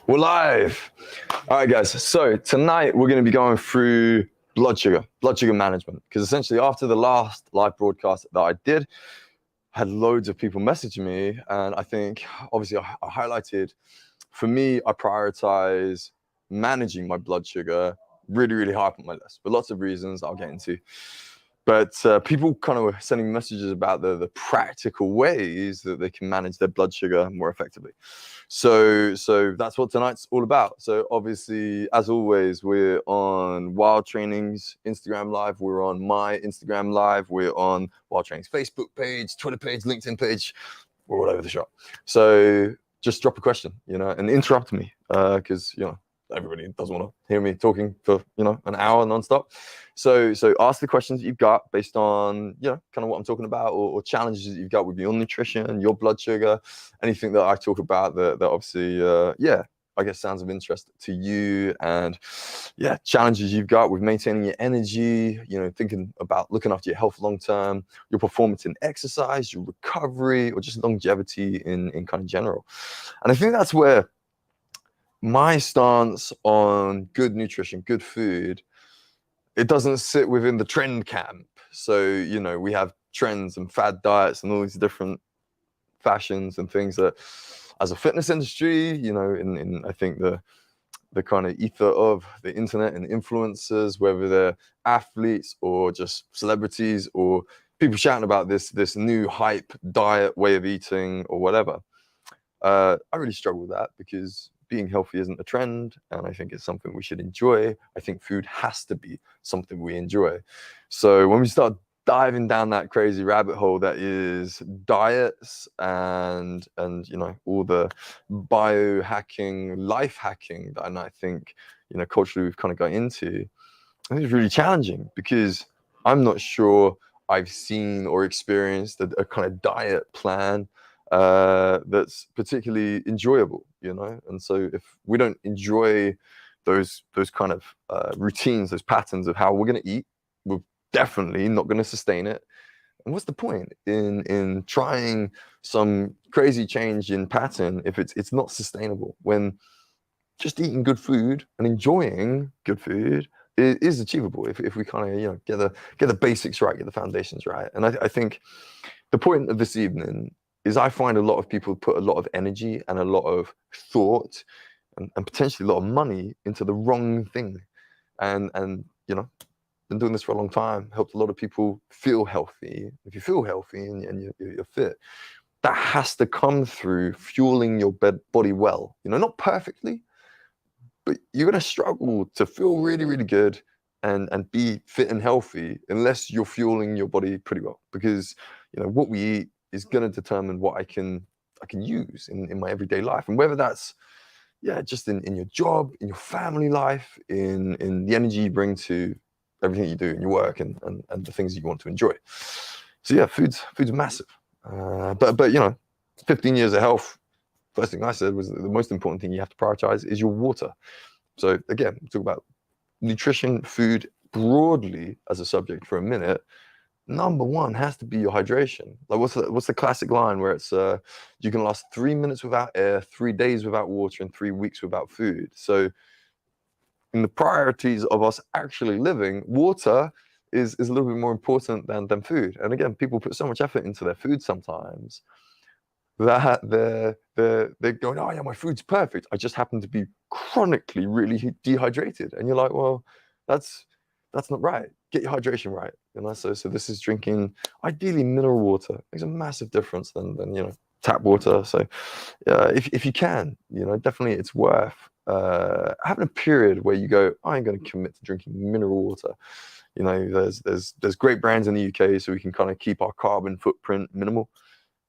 We're live. All right, guys. So tonight we're going to be going through blood sugar management. Because essentially after the last live broadcast that I did, I had loads of people messaging me. And I think, obviously, I highlighted, for me, I prioritize managing my blood sugar really, really high up on my list for lots of reasons I'll get into. But people kind of were sending messages about the practical ways that they can manage their blood sugar more effectively. So that's what tonight's all about. So obviously, as always, we're on Wild Training's Instagram Live. We're on my Instagram Live. We're on Wild Training's Facebook page, Twitter page, LinkedIn page. We're all over the shop. So just drop a question, and interrupt me because, everybody doesn't want to hear me talking for, an hour nonstop. So ask the questions that you've got based on, kind of what I'm talking about, or challenges that you've got with your nutrition, your blood sugar, anything that I talk about that obviously, I guess sounds of interest to you, and challenges you've got with maintaining your energy, thinking about looking after your health long term, your performance in exercise, your recovery, or just longevity in kind of general. And I think that's where my stance on good nutrition, good food, it doesn't sit within the trend camp. So, we have trends and fad diets and all these different fashions and things that, as a fitness industry, in I think the kind of ether of the internet and influencers, whether they're athletes or just celebrities or people shouting about this new hype diet way of eating or whatever. I really struggle with that because being healthy isn't a trend, and I think it's something we should enjoy. I think food has to be something we enjoy. So when we start diving down that crazy rabbit hole that is diets and all the biohacking, life hacking that I think culturally we've kind of got into, I think it's really challenging because I'm not sure I've seen or experienced a kind of diet plan that's particularly enjoyable, and so if we don't enjoy those kind of routines, those patterns of how we're going to eat, we're definitely not going to sustain it. And what's the point in trying some crazy change in pattern if it's not sustainable, when just eating good food and enjoying good food is achievable if we kind of get the basics right, get the foundations right. And I think the point of this evening is I find a lot of people put a lot of energy and a lot of thought and potentially a lot of money into the wrong thing. And been doing this for a long time, helped a lot of people feel healthy. If you feel healthy and you're fit, that has to come through fueling your body well. Not perfectly, but you're going to struggle to feel really, really good and be fit and healthy unless you're fueling your body pretty well. Because what we eat is going to determine what I can use in my everyday life, and whether that's just in your job, in your family life, in the energy you bring to everything you do in your work and the things you want to enjoy. So food's massive. But 15 years of health, first thing I said was that the most important thing you have to prioritize is your water. So again, talk about nutrition, food broadly as a subject for a minute. Number one has to be your hydration. Like what's the classic line where it's you can last 3 minutes without air, 3 days without water, and 3 weeks without food. So in the priorities of us actually living, water is a little bit more important than food. And again, people put so much effort into their food sometimes that they're going, oh yeah, my food's perfect, I just happen to be chronically really dehydrated. And you're like, well, that's not right. Get your hydration right. So this is drinking ideally mineral water. Makes a massive difference than tap water. So if you can, definitely it's worth having a period where you go, I'm going to commit to drinking mineral water. There's great brands in the UK, so we can kind of keep our carbon footprint minimal.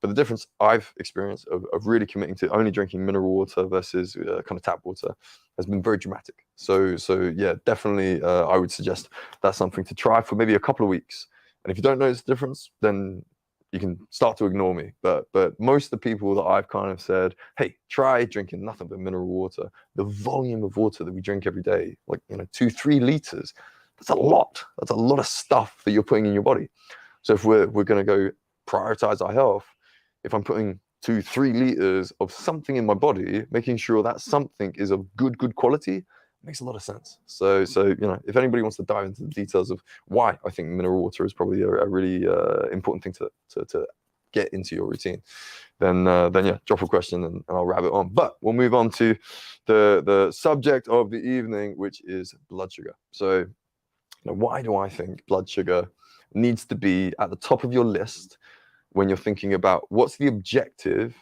But the difference I've experienced of really committing to only drinking mineral water versus kind of tap water has been very dramatic. So yeah, definitely I would suggest that's something to try for maybe a couple of weeks. And if you don't notice the difference, then you can start to ignore me. But most of the people that I've kind of said, hey, try drinking nothing but mineral water, the volume of water that we drink every day, like 2-3 liters, that's a lot. That's a lot of stuff that you're putting in your body. So if we're going to go prioritize our health, if I'm putting to 3 liters of something in my body, making sure that something is of good quality, makes a lot of sense. So if anybody wants to dive into the details of why I think mineral water is probably a really important thing to get into your routine, then yeah, drop a question and I'll wrap it on. But we'll move on to the subject of the evening, which is blood sugar. So why do I think blood sugar needs to be at the top of your list when you're thinking about what's the objective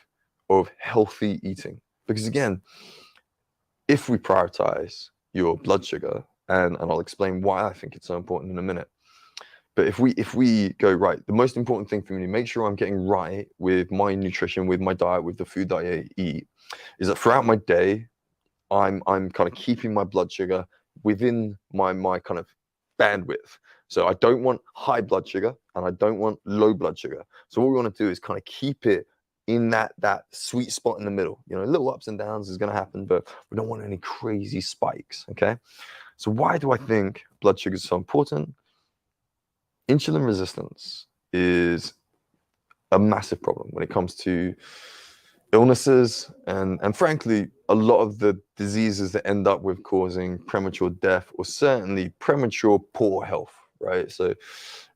of healthy eating? Because again, if we prioritize your blood sugar, and I'll explain why I think it's so important in a minute. But if we go, right, the most important thing for me to make sure I'm getting right with my nutrition, with my diet, with the food that I eat, is that throughout my day, I'm kind of keeping my blood sugar within my kind of bandwidth. So I don't want high blood sugar and I don't want low blood sugar. So what we want to do is kind of keep it in that sweet spot in the middle. Little ups and downs is going to happen, but we don't want any crazy spikes. Okay. So why do I think blood sugar is so important? Insulin resistance is a massive problem when it comes to illnesses and frankly a lot of the diseases that end up with causing premature death or certainly premature poor health, right? So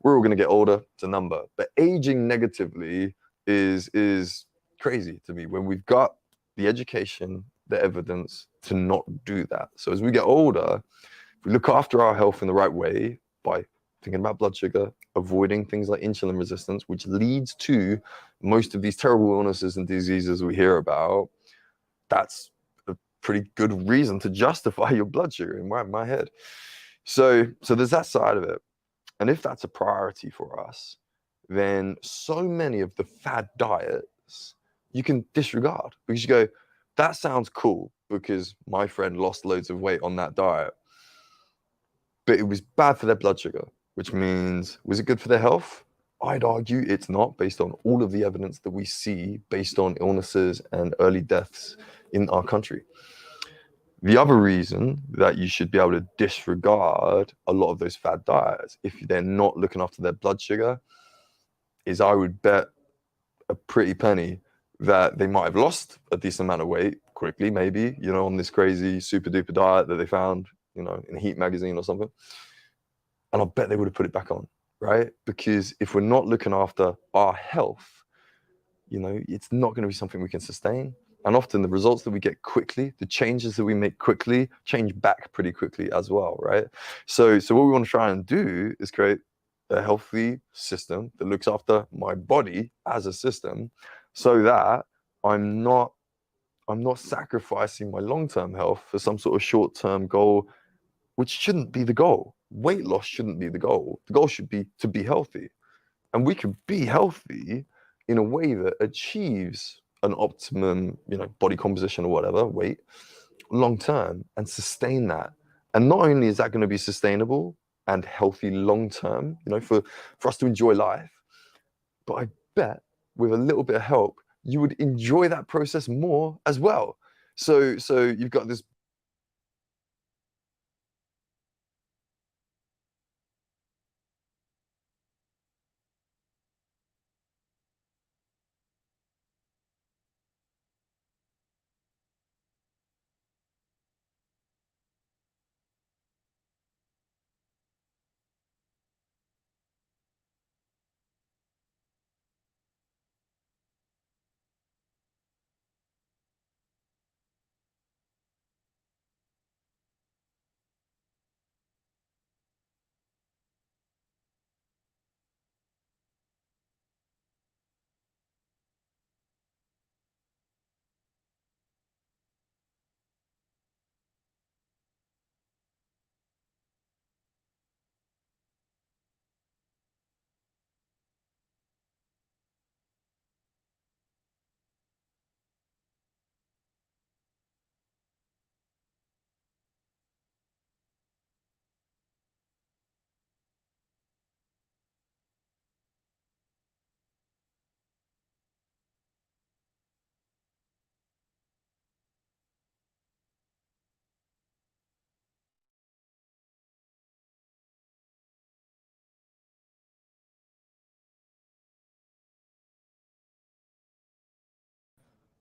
we're all going to get older, it's a number, but aging negatively is crazy to me when we've got the education, the evidence to not do that. So as we get older, if we look after our health in the right way by thinking about blood sugar, avoiding things like insulin resistance, which leads to most of these terrible illnesses and diseases we hear about, that's a pretty good reason to justify your blood sugar in my head. So there's that side of it. And if that's a priority for us, then so many of the fad diets you can disregard because you go, that sounds cool because my friend lost loads of weight on that diet, but it was bad for their blood sugar, which means, was it good for their health? I'd argue it's not, based on all of the evidence that we see based on illnesses and early deaths in our country. The other reason that you should be able to disregard a lot of those fad diets, if they're not looking after their blood sugar, is I would bet a pretty penny that they might have lost a decent amount of weight quickly, maybe, on this crazy super duper diet that they found, in Heat magazine or something. And I'll bet they would have put it back on, right? Because if we're not looking after our health, it's not going to be something we can sustain. And often the results that we get quickly, the changes that we make quickly, change back pretty quickly as well, right? So what we want to try and do is create a healthy system that looks after my body as a system so that I'm not sacrificing my long-term health for some sort of short-term goal, which shouldn't be the goal. Weight loss shouldn't be the goal. The goal should be to be healthy. And we can be healthy in a way that achieves an optimum, body composition or whatever, weight, long term, and sustain that. And not only is that going to be sustainable and healthy long term, for us to enjoy life, but I bet with a little bit of help, you would enjoy that process more as well. So you've got this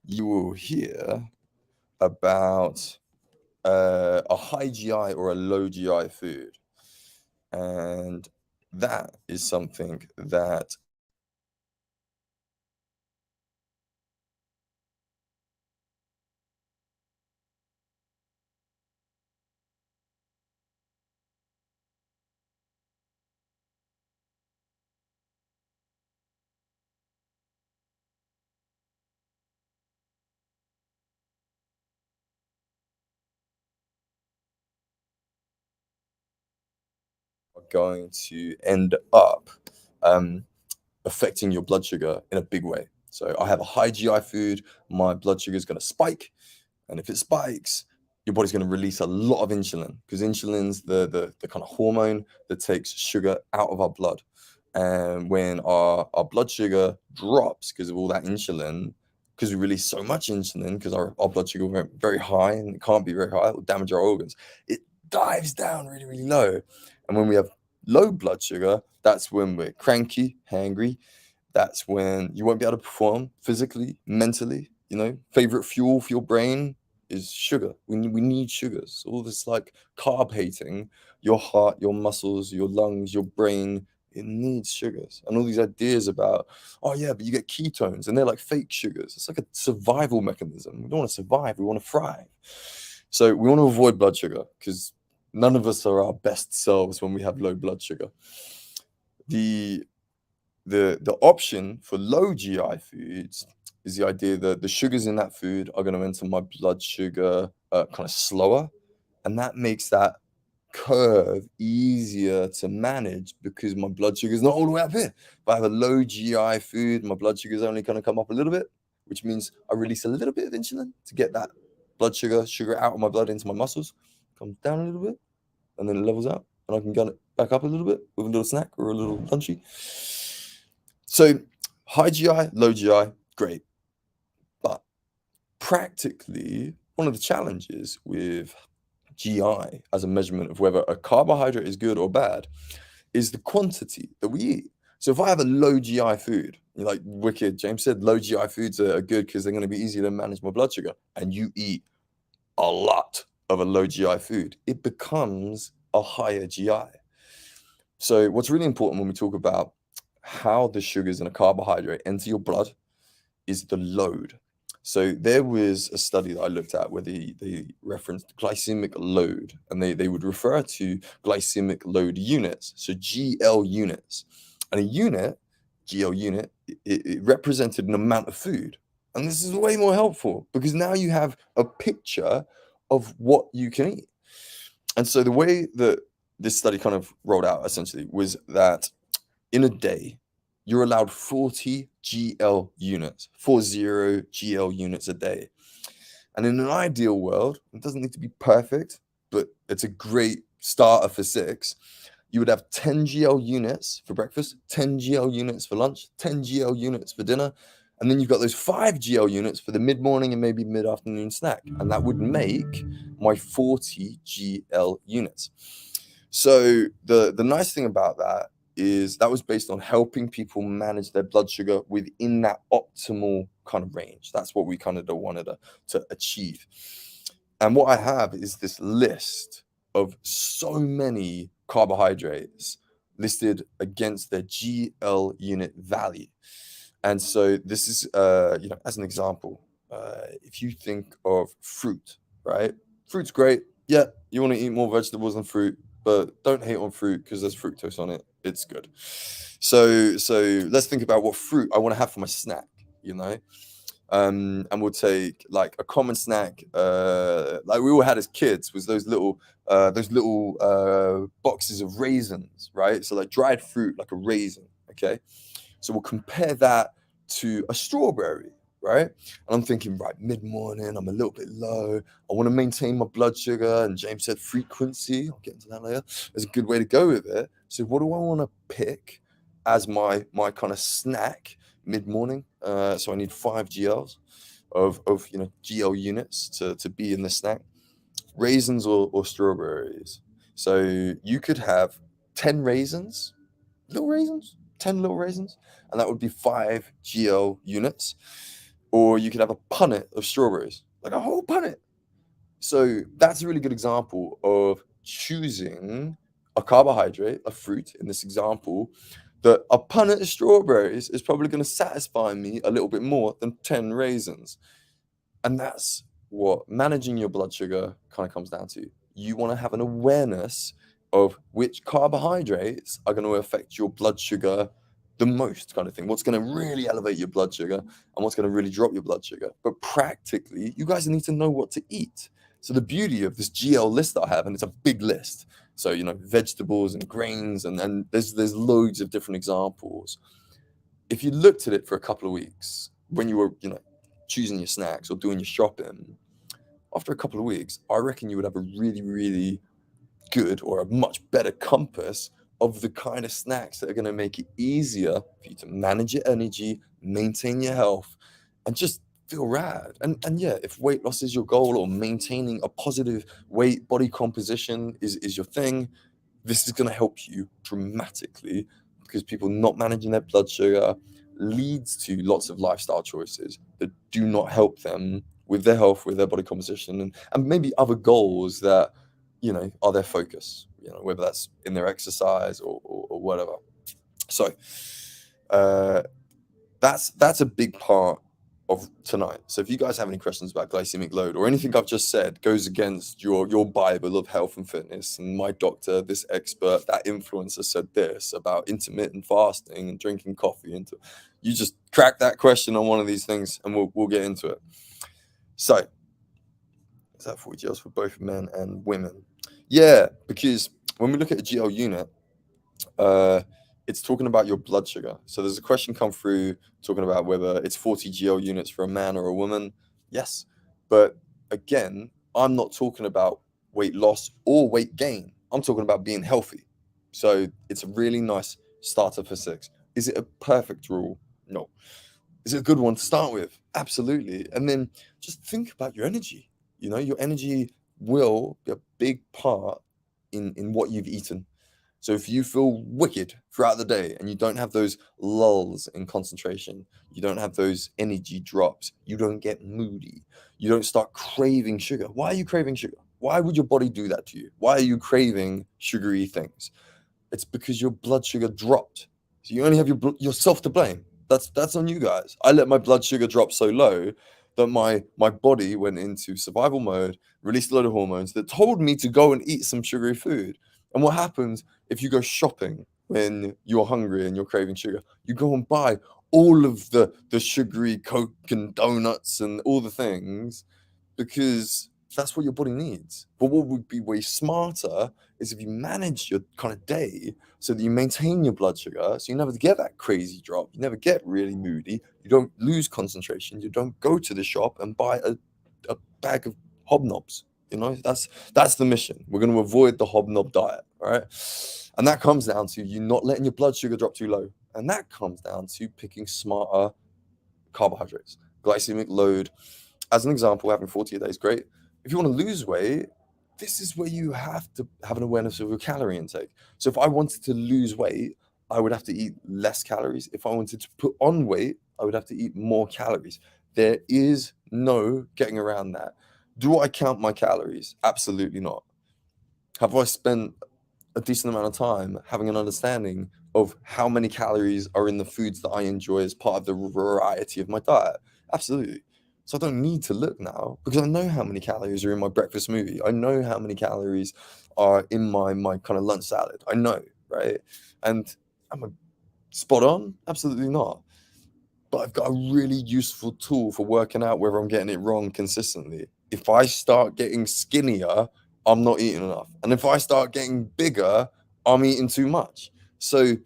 you will hear about a high GI or a low GI food. And that is something that are going to end up um, affecting your blood sugar in a big way. So I have a high GI food, my blood sugar is going to spike. And if it spikes, your body's going to release a lot of insulin because insulin's the kind of hormone that takes sugar out of our blood. And when our blood sugar drops because of all that insulin, because we release so much insulin, because our blood sugar went very high and it can't be very high, it will damage our organs. It dives down really, really low. And when we have low blood sugar, that's when we're cranky, hangry. That's when you won't be able to perform physically, mentally. Favorite fuel for your brain is sugar. We need sugars. All this like carb hating, your heart, your muscles, your lungs, your brain, it needs sugars. And all these ideas about, oh yeah, but you get ketones and they're like fake sugars. It's like a survival mechanism. We don't want to survive, we want to thrive. So we want to avoid blood sugar because none of us are our best selves when we have low blood sugar. The option for low GI foods is the idea that the sugars in that food are going to enter my blood sugar kind of slower, and that makes that curve easier to manage because my blood sugar is not all the way up here. If I have a low GI food, my blood sugar is only going to come up a little bit, which means I release a little bit of insulin to get that blood sugar out of my blood into my muscles, comes down a little bit, and then it levels out, and I can get it back up a little bit with a little snack or a little lunchy. So high GI, low GI, great. But practically, one of the challenges with GI as a measurement of whether a carbohydrate is good or bad is the quantity that we eat. So if I have a low GI food, you're like wicked, James said low GI foods are good because they're going to be easier to manage my blood sugar, and you eat a lot of a low GI food, it becomes a higher GI. So what's really important when we talk about how the sugars in a carbohydrate enter your blood is the load. So there was a study that I looked at where they referenced glycemic load, and they would refer to glycemic load units, so GL units. And a unit, GL unit, it represented an amount of food. And this is way more helpful because now you have a picture of what you can eat. And so the way that this study kind of rolled out essentially was that in a day, you're allowed 40 GL units, 40 GL units a day. And in an ideal world, it doesn't need to be perfect, but it's a great starter for 6. You would have 10 GL units for breakfast, 10 GL units for lunch, 10 GL units for dinner. And then you've got those 5 GL units for the mid-morning and maybe mid-afternoon snack. And that would make my 40 GL units. So the nice thing about that is that was based on helping people manage their blood sugar within that optimal kind of range. That's what we kind of wanted to achieve. And what I have is this list of so many carbohydrates listed against their GL unit value. And so this is, as an example, if you think of fruit, right? Fruit's great. Yeah, you want to eat more vegetables than fruit, but don't hate on fruit because there's fructose on it. It's good. So let's think about what fruit I want to have for my snack, and we'll take like a common snack, like we all had as kids, was those little boxes of raisins, right? So like dried fruit, like a raisin. Okay, so we'll compare that to a strawberry, right? And I'm thinking, right, mid-morning, I'm a little bit low. I want to maintain my blood sugar. And James said frequency. I'll get into that later. There's a good way to go with it. So what do I want to pick as my kind of snack mid-morning? So I need 5 GLs of GL units to be in the snack. Raisins or strawberries. So you could have 10 raisins, little raisins, 10 little raisins, and that would be 5 GL units. or you could have a punnet of strawberries, like a whole punnet. So that's a really good example of choosing a carbohydrate, a fruit in this example, that a punnet of strawberries is probably going to satisfy me a little bit more than 10 raisins. And that's what managing your blood sugar kind of comes down to. You want to have an awareness of which carbohydrates are going to affect your blood sugar the most, kind of thing. What's going to really elevate your blood sugar and what's going to really drop your blood sugar. But practically, you guys need to know what to eat. So the beauty of this GL list that I have, and it's a big list. So, you know, vegetables and grains, and there's loads of different examples. If you looked at it for a couple of weeks when you were, you know, choosing your snacks or doing your shopping, after a couple of weeks, I reckon you would have a really, really good or a much better compass of the kind of snacks that are going to make it easier for you to manage your energy, maintain your health, and just feel rad. And yeah, if weight loss is your goal or maintaining a positive weight body composition is your thing, this is going to help you dramatically, because people not managing their blood sugar leads to lots of lifestyle choices that do not help them with their health, with their body composition, and maybe other goals that, you know, are their focus, you know, whether that's in their exercise or whatever. So that's a big part of tonight. So if you guys have any questions about glycemic load or anything I've just said goes against your Bible of health and fitness, and my doctor, this expert, that influencer said this about intermittent fasting and drinking coffee, and you just crack that question on one of these things and we'll get into it. So is that 40 GLs for both men and women? Yeah, because when we look at a GL unit, it's talking about your blood sugar. So there's a question come through talking about whether it's 40 GL units for a man or a woman. Yes, but again, I'm not talking about weight loss or weight gain. I'm talking about being healthy. So it's a really nice starter for 6. Is it a perfect rule? No. Is it a good one to start with? Absolutely. And then just think about your energy. You know, your energy will be a big part in what you've eaten. So if you feel wicked throughout the day and you don't have those lulls in concentration, you don't have those energy drops, you don't get moody, you don't start craving sugar. Why are you craving sugar? Why would your body do that to you? Why are you craving sugary things? It's because your blood sugar dropped. So you only have yourself to blame. That's on you guys. I let my blood sugar drop so low that my body went into survival mode, released a load of hormones that told me to go and eat some sugary food. And what happens if you go shopping when you're hungry and you're craving sugar? You go and buy all of the sugary Coke and donuts and all the things because that's what your body needs. But what would be way smarter is if you manage your kind of day so that you maintain your blood sugar, so you never get that crazy drop, you never get really moody, you don't lose concentration, you don't go to the shop and buy a bag of hobnobs. You know, that's the mission. We're going to avoid the hobnob diet, all right? And that comes down to you not letting your blood sugar drop too low. And that comes down to picking smarter carbohydrates. Glycemic load, as an example, having 40 a day is great. If you want to lose weight, this is where you have to have an awareness of your calorie intake. So if I wanted to lose weight, I would have to eat less calories. If I wanted to put on weight, I would have to eat more calories. There is no getting around that. Do I count my calories? Absolutely not. Have I spent a decent amount of time having an understanding of how many calories are in the foods that I enjoy as part of the variety of my diet? Absolutely. So I don't need to look now because I know how many calories are in my breakfast smoothie. I know how many calories are in my kind of lunch salad. I know, right? And am I spot on? Absolutely not. But I've got a really useful tool for working out whether I'm getting it wrong consistently. If I start getting skinnier, I'm not eating enough. And if I start getting bigger, I'm eating too much. So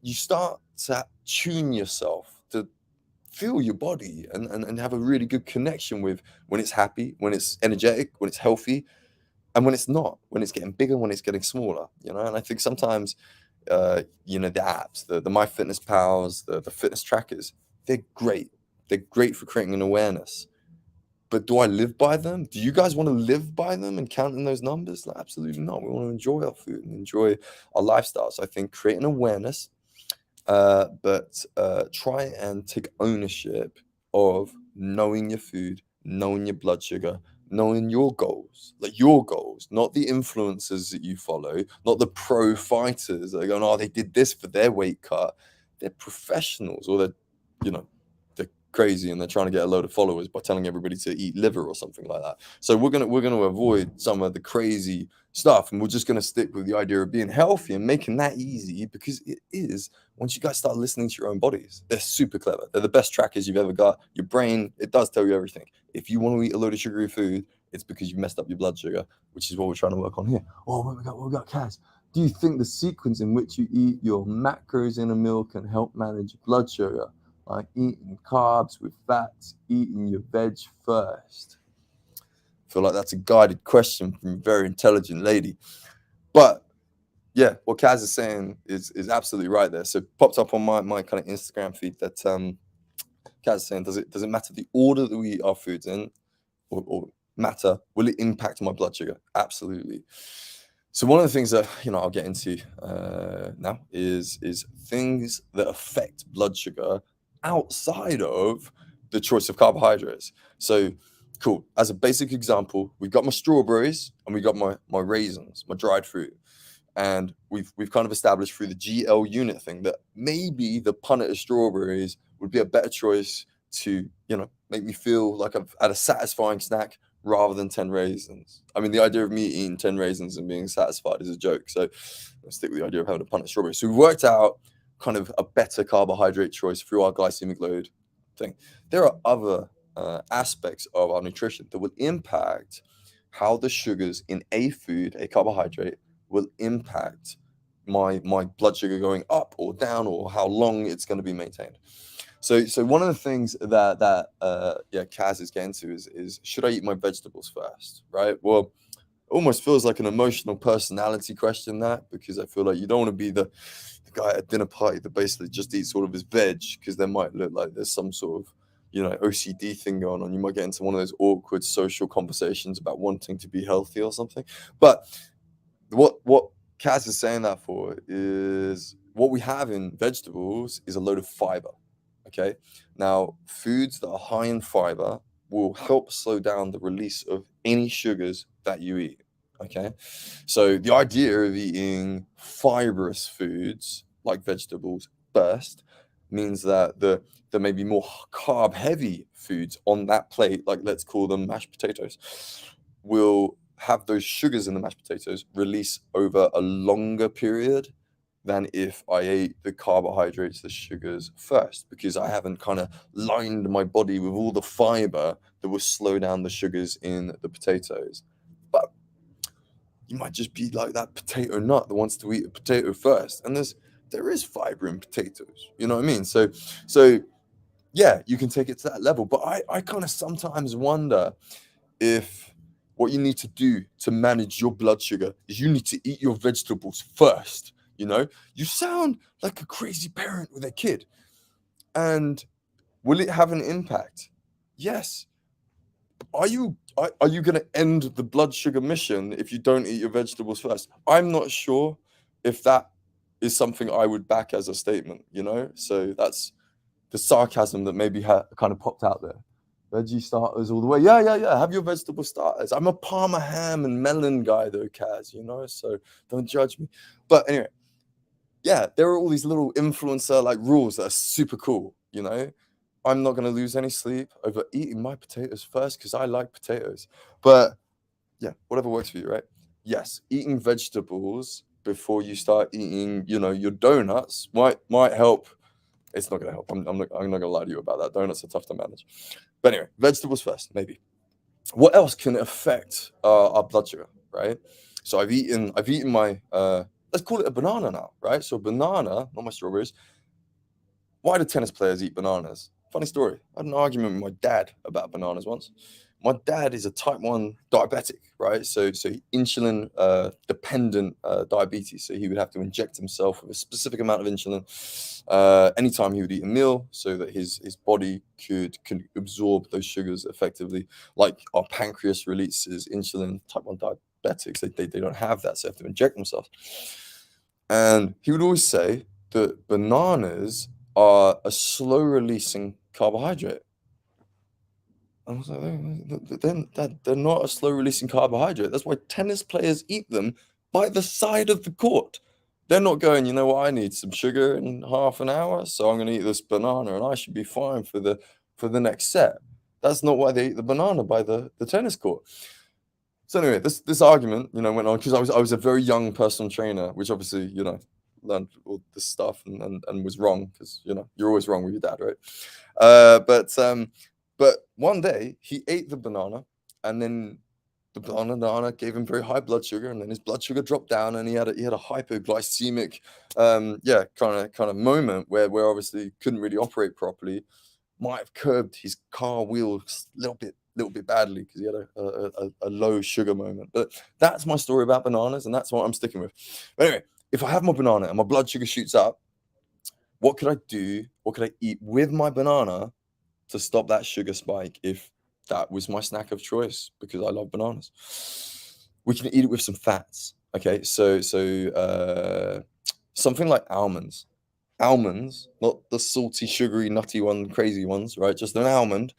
you start to tune yourself to feel your body and have a really good connection with when it's happy, when it's energetic, when it's healthy, and when it's not, when it's getting bigger, when it's getting smaller, you know. And I think sometimes you know, the apps, the MyFitnessPals, the fitness trackers, they're great. They're great for creating an awareness. But do I live by them? Do you guys want to live by them and count in those numbers? Like, absolutely not. We want to enjoy our food and enjoy our lifestyle. So I think create an awareness, but try and take ownership of knowing your food, knowing your blood sugar, knowing your goals, not the influencers that you follow, not the pro fighters that are going, oh, they did this for their weight cut. They're professionals, or they're crazy and they're trying to get a load of followers by telling everybody to eat liver or something like that. So we're gonna avoid some of the crazy stuff, and we're just gonna stick with the idea of being healthy and making that easy, because it is. Once you guys start listening to your own bodies, they're super clever. They're the best trackers you've ever got. Your brain, it does tell you everything. If you want to eat a load of sugary food, it's because you messed up your blood sugar, which is what we're trying to work on here. Oh, what we got, Kaz? Do you think the sequence in which you eat your macros in a meal can help manage blood sugar? Like eating carbs with fats, eating your veg first? I feel like that's a guided question from a very intelligent lady. But yeah, what Kaz is saying is absolutely right there. So popped up on my kind of Instagram feed that Kaz is saying, does it matter the order that we eat our foods in, or matter, will it impact my blood sugar? Absolutely. So one of the things that I'll get into now is things that affect blood sugar outside of the choice of carbohydrates. So cool. As a basic example, we've got my strawberries and we got my raisins, my dried fruit. And we've kind of established through the GL unit thing that maybe the punnet of strawberries would be a better choice to, make me feel like I've had a satisfying snack rather than 10 raisins. I mean, the idea of me eating 10 raisins and being satisfied is a joke. So let's stick with the idea of having a punnet of strawberries. So we've worked out kind of a better carbohydrate choice through our glycemic load thing. There are other aspects of our nutrition that will impact how the sugars in a food, a carbohydrate, will impact my blood sugar going up or down, or how long it's going to be maintained. So one of the things that Kaz is getting to is should I eat my vegetables first, right? Well, it almost feels like an emotional personality question, that, because I feel like you don't want to be the guy at a dinner party that basically just eats all of his veg, because there might look like there's some sort of OCD thing going on. You might get into one of those awkward social conversations about wanting to be healthy or something. But what Kaz is saying that for is what we have in vegetables is a load of fiber. Okay, now foods that are high in fiber will help slow down the release of any sugars that you eat. Okay, so the idea of eating fibrous foods like vegetables first means that there may be more carb heavy foods on that plate, like let's call them mashed potatoes, will have those sugars in the mashed potatoes release over a longer period than if I ate the carbohydrates, the sugars first, because I haven't kind of lined my body with all the fiber that will slow down the sugars in the potatoes. But you might just be like that potato nut that wants to eat a potato first, and there is fiber in potatoes. You know what I mean? So yeah, you can take it to that level. But I kind of sometimes wonder if what you need to do to manage your blood sugar is you need to eat your vegetables first. You sound like a crazy parent with a kid. And will it have an impact? Yes. Are you going to end the blood sugar mission if you don't eat your vegetables first? I'm not sure if that is something I would back as a statement, So that's the sarcasm that maybe kind of popped out there. Veggie starters all the way. Yeah. Have your vegetable starters. I'm a Parma ham and melon guy though, Kaz, so don't judge me. But anyway, yeah, there are all these little influencer like rules that are super cool, I'm not going to lose any sleep over eating my potatoes first because I like potatoes. But yeah, whatever works for you, right? Yes, eating vegetables before you start eating, your donuts might help. It's not going to help. I'm not going to lie to you about that. Donuts are tough to manage. But anyway, vegetables first, maybe. What else can affect our blood sugar, right? So I've eaten my let's call it a banana now, right? So banana, not my strawberries. Why do tennis players eat bananas? Funny story. I had an argument with my dad about bananas once. My dad is a type 1 diabetic, right? So insulin dependent diabetes. So he would have to inject himself with a specific amount of insulin anytime he would eat a meal, so that his body could absorb those sugars effectively. Like our pancreas releases insulin, type 1 diabetics, they don't have that, so they have to inject themselves. And he would always say that bananas are a slow releasing carbohydrate. I was like, they're not a slow releasing carbohydrate. That's why tennis players eat them by the side of the court. They're not going, you know what, I need some sugar in half an hour, so I'm going to eat this banana and I should be fine for the next set. That's not why they eat the banana by the tennis court. So anyway, this argument, went on because I was a very young personal trainer, which obviously, learned all this stuff and was wrong because, you're always wrong with your dad, right? But one day he ate the banana, and then the banana gave him very high blood sugar, and then his blood sugar dropped down, and he had a hypoglycemic, kind of moment where obviously couldn't really operate properly. Might have curbed his car wheels a little bit badly because he had a low sugar moment. But that's my story about bananas, and that's what I'm sticking with. But anyway, if I have my banana and my blood sugar shoots up, what could I do? What could I eat with my banana to stop that sugar spike if that was my snack of choice, because I love bananas? We can eat it with some fats. Okay, so something like almonds. Almonds, not the salty, sugary, nutty one, crazy ones, right? Just an almond.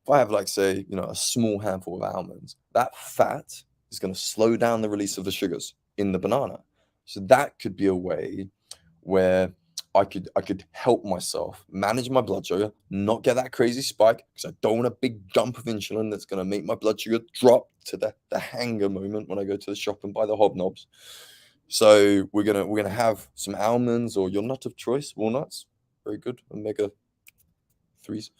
If I have, like, say, a small handful of almonds, that fat is going to slow down the release of the sugars in the banana. So that could be a way where I could help myself manage my blood sugar, not get that crazy spike, because I don't want a big dump of insulin that's going to make my blood sugar drop to the hanger moment when I go to the shop and buy the hobnobs. So we're gonna have some almonds, or your nut of choice, walnuts, very good, omega 3s.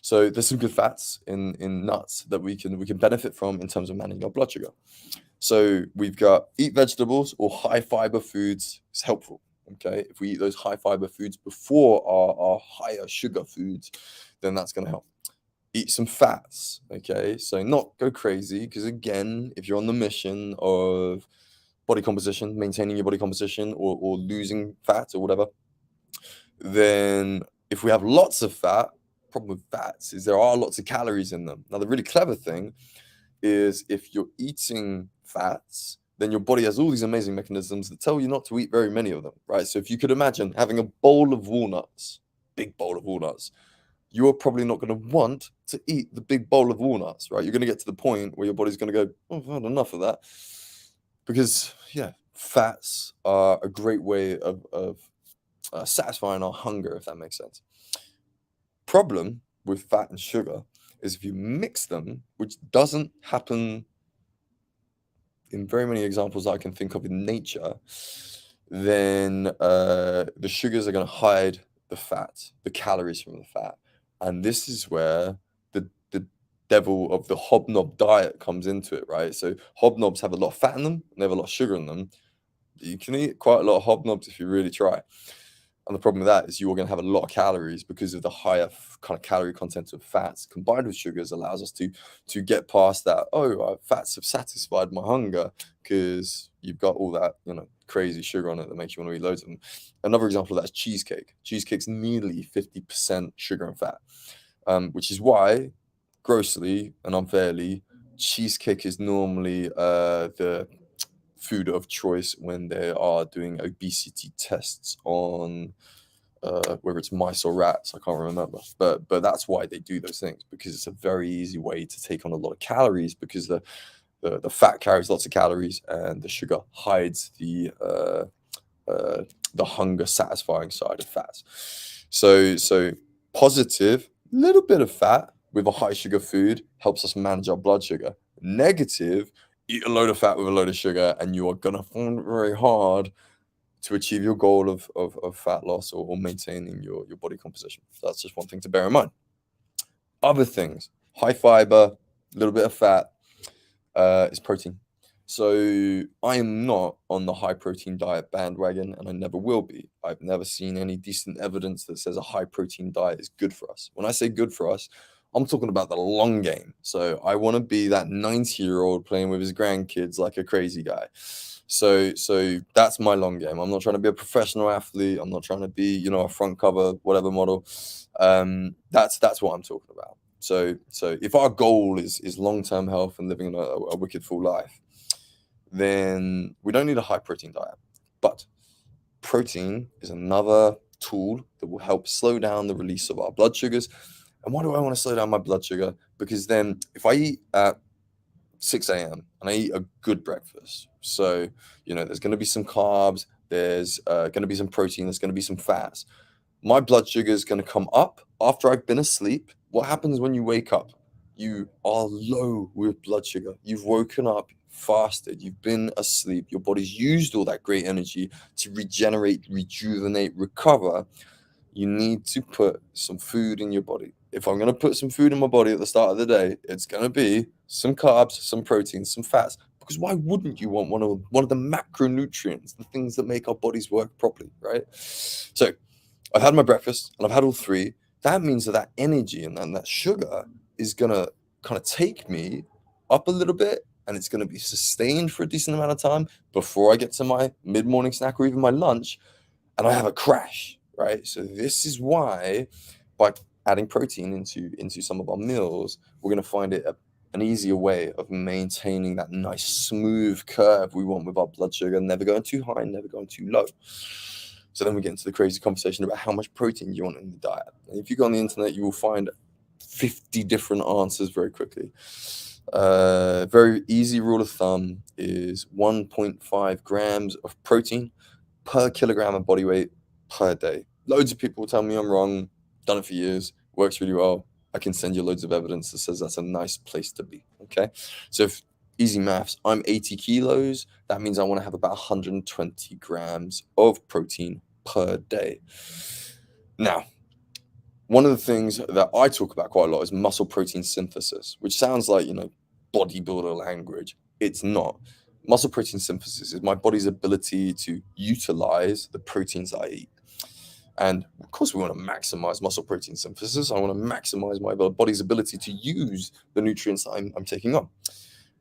So there's some good fats in nuts that we can benefit from in terms of managing our blood sugar. So we've got eat vegetables or high fiber foods is helpful. Okay, if we eat those high fiber foods before our higher sugar foods, then that's going to help. Eat some fats. Okay, so not go crazy, because again, if you're on the mission of body composition, maintaining your body composition, or losing fat or whatever, then if we have lots of fat, problem with fats is there are lots of calories in them. Now, the really clever thing is if you're eating fats, then your body has all these amazing mechanisms that tell you not to eat very many of them, right? So if you could imagine having a bowl of walnuts, big bowl of walnuts, you're probably not going to want to eat the big bowl of walnuts, right? You're going to get to the point where your body's going to go, oh, I've had enough of that. Because, fats are a great way of satisfying our hunger, if that makes sense. Problem with fat and sugar is if you mix them, which doesn't happen in very many examples that I can think of in nature, then the sugars are going to hide the fat, the calories from the fat. And this is where the devil of the hobnob diet comes into it, right? So hobnobs have a lot of fat in them, and they have a lot of sugar in them. You can eat quite a lot of hobnobs if you really try. And the problem with that is you are going to have a lot of calories because of the higher kind of calorie content of fats combined with sugars allows us to get past that. Oh, fats have satisfied my hunger because you've got all that, crazy sugar on it that makes you want to eat loads of them. Another example of that is cheesecake. Cheesecake's nearly 50% sugar and fat, which is why, grossly and unfairly, cheesecake is normally the food of choice when they are doing obesity tests on whether it's mice or rats. I can't remember, but that's why they do those things, because it's a very easy way to take on a lot of calories, because the fat carries lots of calories and the sugar hides the hunger satisfying side of fats. So positive, little bit of fat with a high sugar food helps us manage our blood sugar. Negative, eat a load of fat with a load of sugar, and you are going to find it very hard to achieve your goal of fat loss or maintaining your body composition. So that's just one thing to bear in mind. Other things, high fiber, a little bit of fat, is protein. So I am not on the high protein diet bandwagon, and I never will be. I've never seen any decent evidence that says a high protein diet is good for us. When I say good for us, I'm talking about the long game. So I want to be that 90-year-old playing with his grandkids like a crazy guy. So that's my long game. I'm not trying to be a professional athlete. I'm not trying to be, a front cover, whatever model. That's what I'm talking about. So if our goal is long-term health and living a wicked full life, then we don't need a high protein diet. But protein is another tool that will help slow down the release of our blood sugars And why do I want to slow down my blood sugar? Because then if I eat at 6 a.m. and I eat a good breakfast, so, there's going to be some carbs, there's going to be some protein, there's going to be some fats. My blood sugar is going to come up after I've been asleep. What happens when you wake up? You are low with blood sugar. You've woken up, fasted, you've been asleep. Your body's used all that great energy to regenerate, rejuvenate, recover. You need to put some food in your body. If I'm going to put some food in my body at the start of the day, it's going to be some carbs, some protein, some fats. Because why wouldn't you want one of the macronutrients, the things that make our bodies work properly, right? So I've had my breakfast and I've had all three. That means that energy and that sugar is going to kind of take me up a little bit, and it's going to be sustained for a decent amount of time before I get to my mid-morning snack or even my lunch, and I have a crash, right? So this is why by adding protein into some of our meals, we're going to find it an easier way of maintaining that nice smooth curve we want with our blood sugar, never going too high, never going too low. So then we get into the crazy conversation about how much protein you want in the diet. And if you go on the internet, you will find 50 different answers very quickly. Very easy rule of thumb is 1.5 grams of protein per kilogram of body weight per day. Loads of people tell me I'm wrong. Done it for years. Works really well. I can send you loads of evidence that says that's a nice place to be. Okay. So if easy maths, I'm 80 kilos. That means I want to have about 120 grams of protein per day. Now, one of the things that I talk about quite a lot is muscle protein synthesis, which sounds like, bodybuilder language. It's not. Muscle protein synthesis is my body's ability to utilize the proteins I eat. And of course, we want to maximize muscle protein synthesis. I want to maximize my body's ability to use the nutrients I'm taking on.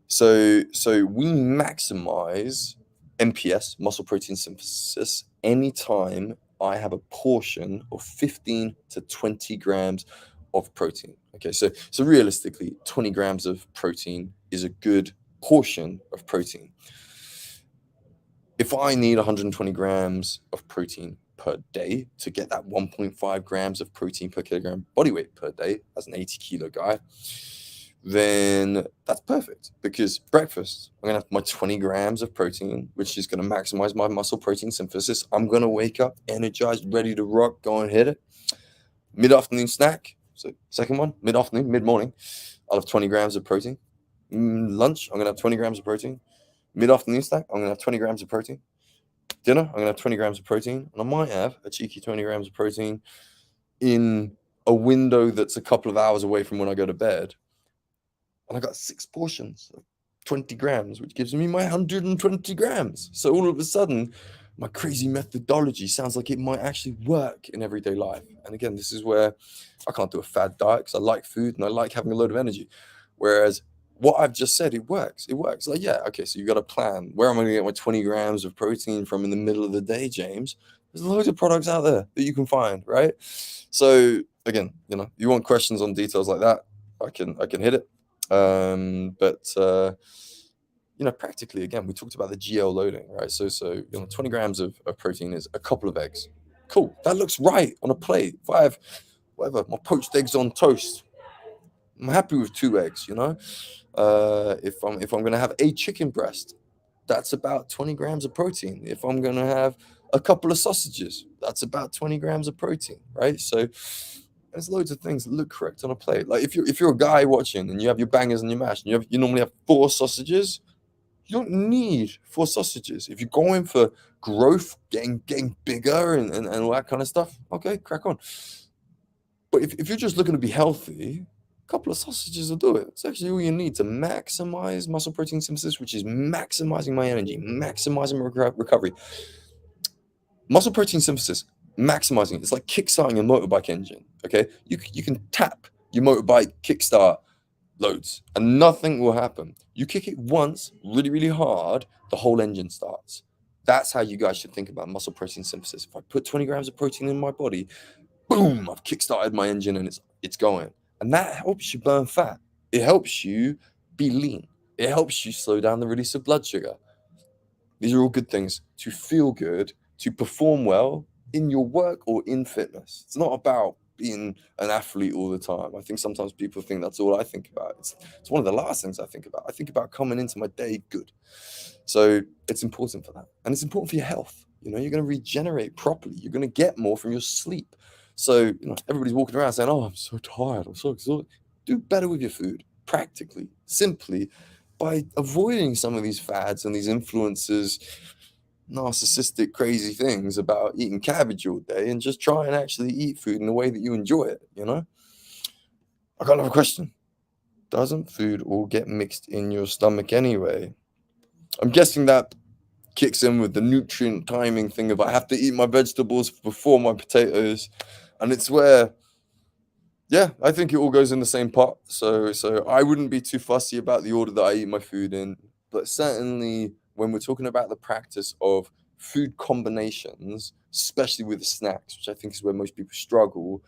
So we maximize MPS, muscle protein synthesis, anytime I have a portion of 15 to 20 grams of protein. Okay, so realistically, 20 grams of protein is a good portion of protein. If I need 120 grams of protein per day to get that 1.5 grams of protein per kilogram body weight per day as an 80 kilo guy, then that's perfect, because breakfast, I'm going to have my 20 grams of protein, which is going to maximize my muscle protein synthesis. I'm going to wake up energized, ready to rock, go and hit it. Mid-afternoon snack, so second one, mid-afternoon, mid-morning, I'll have 20 grams of protein. Lunch, I'm going to have 20 grams of protein. Mid-afternoon snack, I'm going to have 20 grams of protein. Dinner, I'm going to have 20 grams of protein. And I might have a cheeky 20 grams of protein in a window that's a couple of hours away from when I go to bed. And I got 6 portions of 20 grams, which gives me my 120 grams. So all of a sudden, my crazy methodology sounds like it might actually work in everyday life. And again, this is where I can't do a fad diet because I like food and I like having a load of energy. Whereas what I've just said, it works. It works. Like, yeah, okay, so you got a plan. Where am I going to get my 20 grams of protein from in the middle of the day, James? There's loads of products out there that you can find, right? So again, you want questions on details like that, I can hit it. Practically, again, we talked about the GL loading, right? So 20 grams of protein is a couple of eggs. Cool. That looks right on a plate. If I have, whatever, my poached eggs on toast, I'm happy with 2 eggs, if I'm going to have a chicken breast, that's about 20 grams of protein. If I'm going to have a couple of sausages, that's about 20 grams of protein, right? So there's loads of things that look correct on a plate. Like if you're a guy watching and you have your bangers and your mash, and you normally have 4 sausages, you don't need 4 sausages. If you're going for growth, getting bigger and all that kind of stuff, okay, crack on. But if you're just looking to be healthy, a couple of sausages will do it. It's actually all you need to maximize muscle protein synthesis, which is maximizing my energy, maximizing my recovery. Muscle protein synthesis, maximizing it. It's like kickstarting a motorbike engine, okay? You can tap your motorbike kickstart loads and nothing will happen. You kick it once really, really hard, the whole engine starts. That's how you guys should think about muscle protein synthesis. If I put 20 grams of protein in my body, boom, I've kickstarted my engine and it's going. And that helps you burn fat. It helps you be lean. It helps you slow down the release of blood sugar. These are all good things to feel good, to perform well in your work or in fitness. It's not about being an athlete all the time. I think sometimes people think that's all I think about. It's one of the last things I think about. I think about coming into my day good. So it's important for that. And it's important for your health. You're going to regenerate properly. You're going to get more from your sleep. So, everybody's walking around saying, oh, I'm so tired. I'm so exhausted. Do better with your food, practically, simply, by avoiding some of these fads and these influences, narcissistic, crazy things about eating cabbage all day, and just try and actually eat food in a way that you enjoy it, I got another question. Doesn't food all get mixed in your stomach anyway? I'm guessing that kicks in with the nutrient timing thing of I have to eat my vegetables before my potatoes. And it's where, yeah, I think it all goes in the same pot. So I wouldn't be too fussy about the order that I eat my food in. But certainly when we're talking about the practice of food combinations, especially with snacks, which I think is where most people struggle,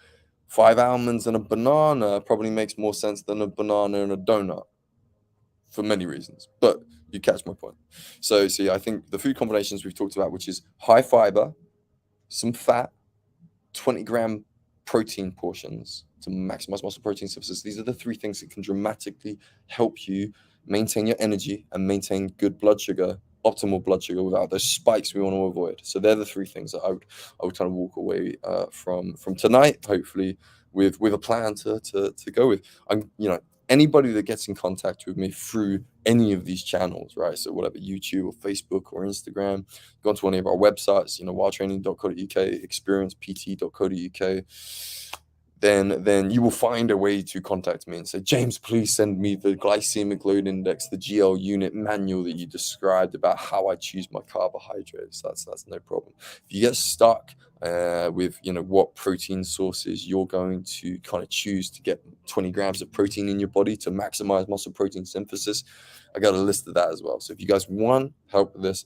5 almonds and a banana probably makes more sense than a banana and a donut for many reasons. But you catch my point. So I think the food combinations we've talked about, which is high fiber, some fat, 20-gram protein portions to maximize muscle protein synthesis. These are the 3 things that can dramatically help you maintain your energy and maintain good blood sugar, optimal blood sugar, without those spikes we want to avoid. So they're the 3 things that I would kind of walk away from tonight, hopefully with a plan to go with. Anybody that gets in contact with me through any of these channels, right? So whatever, YouTube or Facebook or Instagram, go onto any of our websites, wildtraining.co.uk, experiencept.co.uk, then you will find a way to contact me and say, James, please send me the glycemic load index, the GL unit manual that you described about how I choose my carbohydrates. That's no problem. If you get stuck with what protein sources you're going to kind of choose to get 20 grams of protein in your body to maximize muscle protein synthesis, I got a list of that as well. So if you guys want help with this,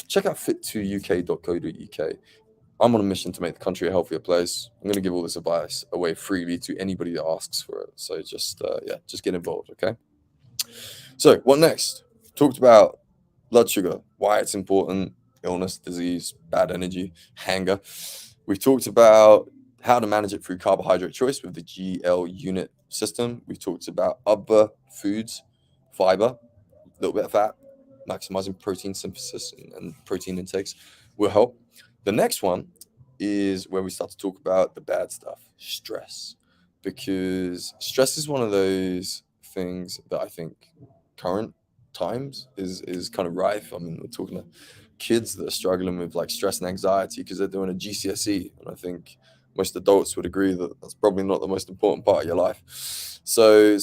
check out fit2uk.co.uk. I'm on a mission to make the country a healthier place. I'm going to give all this advice away freely to anybody that asks for it. So just get involved, okay? So what next? Talked about blood sugar, why it's important, illness, disease, bad energy, hunger. We've talked about how to manage it through carbohydrate choice with the GL unit system. We've talked about other foods, fiber, a little bit of fat, maximizing protein synthesis and protein intakes will help. The next one is where we start to talk about the bad stuff, stress, because stress is one of those things that I think current times is kind of rife. I mean, we're talking to kids that are struggling with like stress and anxiety because they're doing a GCSE, and I think most adults would agree that that's probably not the most important part of your life. So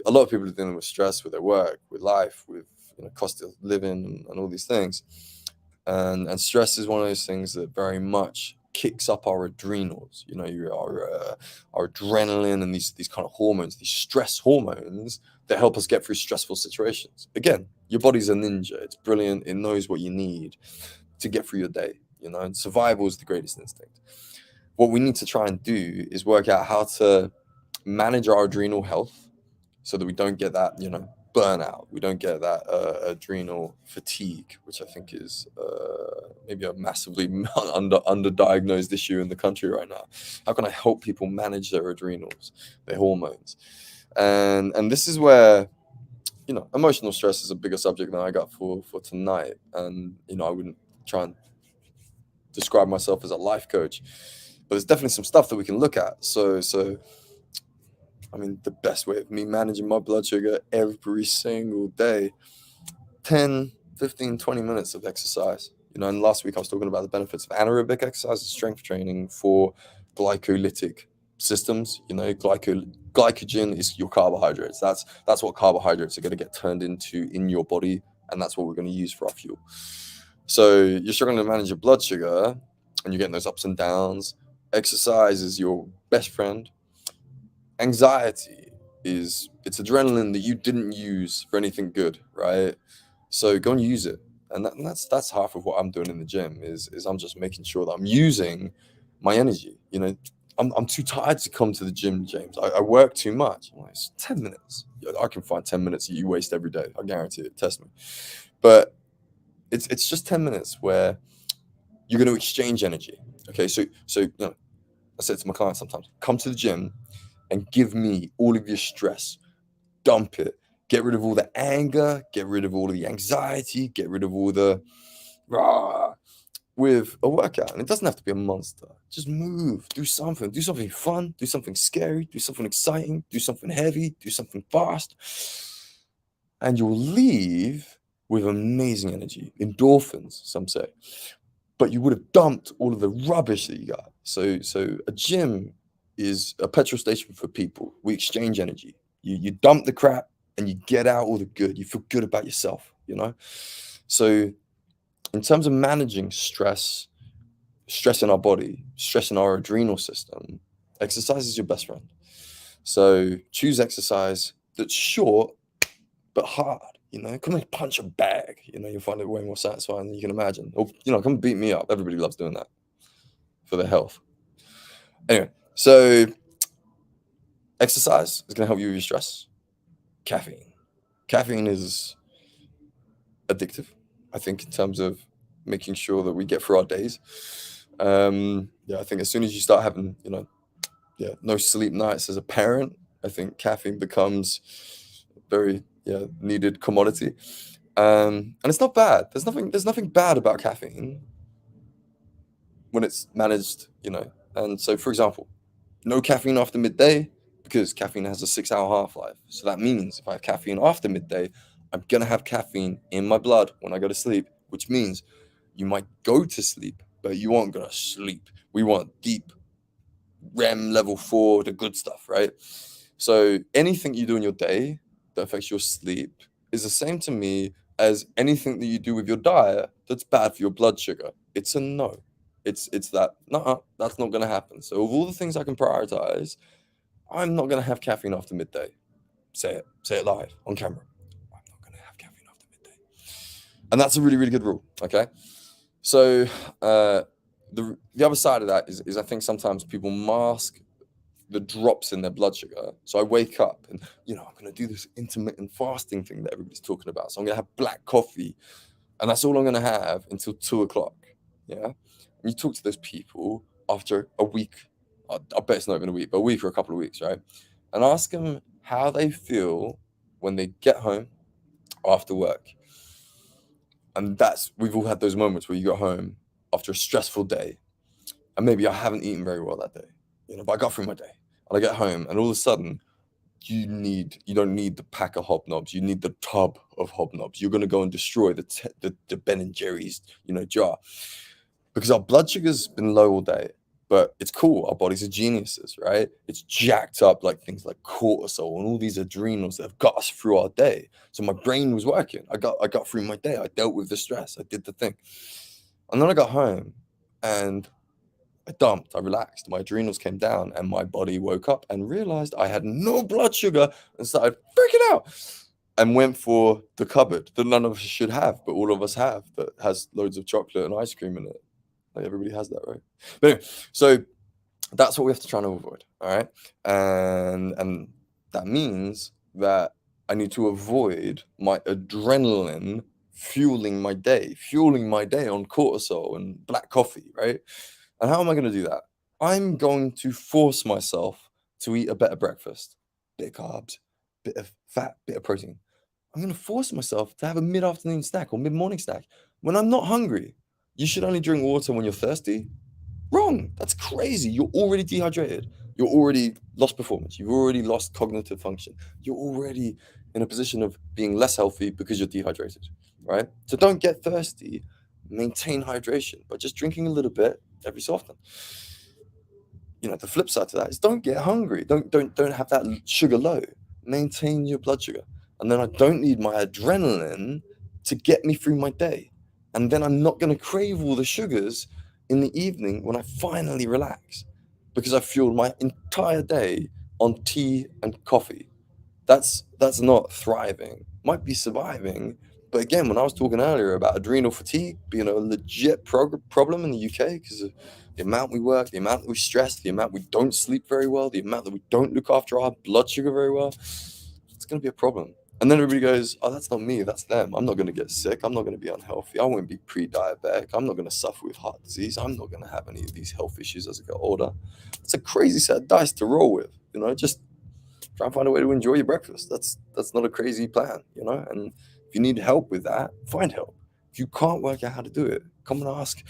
a lot of people are dealing with stress with their work, with life, with cost of living and all these things. And stress is one of those things that very much kicks up our adrenals, our adrenaline and these kind of hormones, these stress hormones that help us get through stressful situations. Again, your body's a ninja. It's brilliant. It knows what you need to get through your day, and survival is the greatest instinct. What we need to try and do is work out how to manage our adrenal health so that we don't get that, burnout. We don't get that adrenal fatigue, which I think is maybe a massively underdiagnosed issue in the country right now. How can I help people manage their adrenals, their hormones? And this is where, emotional stress is a bigger subject than I got for tonight. And, I wouldn't try and describe myself as a life coach, but there's definitely some stuff that we can look at. So I mean, the best way of me managing my blood sugar every single day, 10, 15, 20 minutes of exercise. And last week I was talking about the benefits of anaerobic exercise and strength training for glycolytic systems. Glycogen is your carbohydrates. That's what carbohydrates are going to get turned into in your body, and that's what we're going to use for our fuel. So you're struggling to manage your blood sugar, and you're getting those ups and downs. Exercise is your best friend. Anxiety it's adrenaline that you didn't use for anything good, right? So go and use it. And that's half of what I'm doing in the gym is I'm just making sure that I'm using my energy. I'm too tired to come to the gym, James. I work too much. I'm like, it's 10 minutes. I can find 10 minutes that you waste every day. I guarantee it. Test me. But it's just 10 minutes where you're going to exchange energy. Okay, so I say to my clients sometimes, come to the gym and give me all of your stress, dump it, get rid of all the anger, get rid of all of the anxiety, get rid of all the rah with a workout. And it doesn't have to be a monster. Just move, do something fun, do something scary, do something exciting, do something heavy, do something fast. And you'll leave with amazing energy, endorphins, some say. But you would have dumped all of the rubbish that you got. So a gym is a petrol station for people. We exchange energy. You dump the crap and you get out all the good. You feel good about yourself, you know? So in terms of managing stress in our body, stress in our adrenal system, exercise is your best friend. So choose exercise that's short but hard. You know, come and punch a bag. You know, you'll find it way more satisfying than you can imagine. Or, you know, come beat me up. Everybody loves doing that for their health. Anyway, so exercise is going to help you with your stress. Caffeine is addictive, I think, in terms of making sure that we get through our days. I think as soon as you start having, no sleep nights as a parent, I think caffeine becomes very needed commodity. And it's not bad. There's nothing bad about caffeine when it's managed, And so, for example, no caffeine after midday, because caffeine has a 6-hour half-life. So that means if I have caffeine after midday, I'm going to have caffeine in my blood when I go to sleep, which means you might go to sleep, but you aren't going to sleep. We want deep REM level 4, the good stuff, right? So anything you do in your day that affects your sleep is the same to me as anything that you do with your diet that's bad for your blood sugar. It's a no. It's that, no, that's not going to happen. So of all the things I can prioritize, I'm not going to have caffeine after midday. Say it live on camera. I'm not going to have caffeine after midday. And that's a really, really good rule, okay? So the other side of that is I think sometimes people mask the drops in their blood sugar. So I wake up and, I'm going to do this intermittent fasting thing that everybody's talking about. So I'm going to have black coffee and that's all I'm going to have until 2:00. Yeah. And you talk to those people after a week, I bet it's not even a week, but a week or a couple of weeks, right? And ask them how they feel when they get home after work. And we've all had those moments where you go home after a stressful day and maybe I haven't eaten very well that day, but I got through my day and I get home and all of a sudden you don't need the pack of hobnobs. You need the tub of hobnobs. You're going to go and destroy the Ben and Jerry's, jar, because our blood sugar's been low all day. But it's cool. Our bodies are geniuses, right? It's jacked up like things like cortisol and all these adrenals that have got us through our day. So my brain was working. I got through my day. I dealt with the stress. I did the thing. And then I got home and I dumped. I relaxed. My adrenals came down and my body woke up and realized I had no blood sugar and started freaking out and went for the cupboard that none of us should have, but all of us have, that has loads of chocolate and ice cream in it. Like everybody has that, right? But anyway, so that's what we have to try and avoid, all right? And that means that I need to avoid my adrenaline fueling my day on cortisol and black coffee, right? And how am I going to do that? I'm going to force myself to eat a better breakfast, bit of carbs, bit of fat, bit of protein. I'm going to force myself to have a mid-afternoon snack or mid-morning snack when I'm not hungry. You should only drink water when you're thirsty. Wrong. That's crazy. You're already dehydrated. You're already lost performance. You've already lost cognitive function. You're already in a position of being less healthy because you're dehydrated, right? So don't get thirsty. Maintain hydration by just drinking a little bit every so often. The flip side to that is don't get hungry. Don't have that sugar low. Maintain your blood sugar. And then I don't need my adrenaline to get me through my day. And then I'm not going to crave all the sugars in the evening when I finally relax, because I fueled my entire day on tea and coffee. That's not thriving. Might be surviving. But again, when I was talking earlier about adrenal fatigue being a legit problem in the UK because of the amount we work, the amount that we stress, the amount we don't sleep very well, the amount that we don't look after our blood sugar very well, it's going to be a problem. And then everybody goes, oh, that's not me, that's them. I'm not going to get sick. I'm not going to be unhealthy. I won't be pre-diabetic. I'm not going to suffer with heart disease. I'm not going to have any of these health issues as I get older. It's a crazy set of dice to roll with, just try and find a way to enjoy your breakfast. That's not a crazy plan, and if you need help with that, find help. If you can't work out how to do it, come and ask,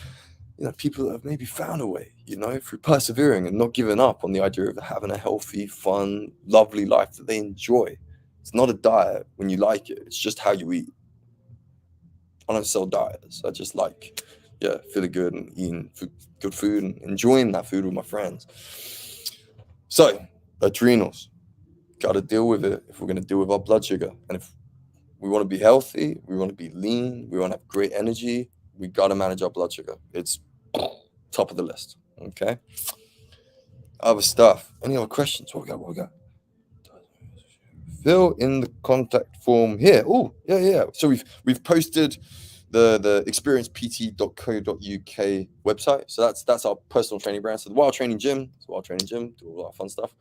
people that have maybe found a way, through persevering and not giving up on the idea of having a healthy, fun, lovely life that they enjoy. It's not a diet when you like it. It's just how you eat. I don't sell diets. I just like, feeling good and eating good food and enjoying that food with my friends. So, adrenals. Got to deal with it if we're going to deal with our blood sugar. And if we want to be healthy, we want to be lean, we want to have great energy, we got to manage our blood sugar. It's top of the list. Okay. Other stuff. Any other questions? What we got? Fill in the contact form here. Oh, yeah. So we've posted the experiencept.co.uk website. So that's our personal training brand. So the Wild Training Gym, do all our fun stuff.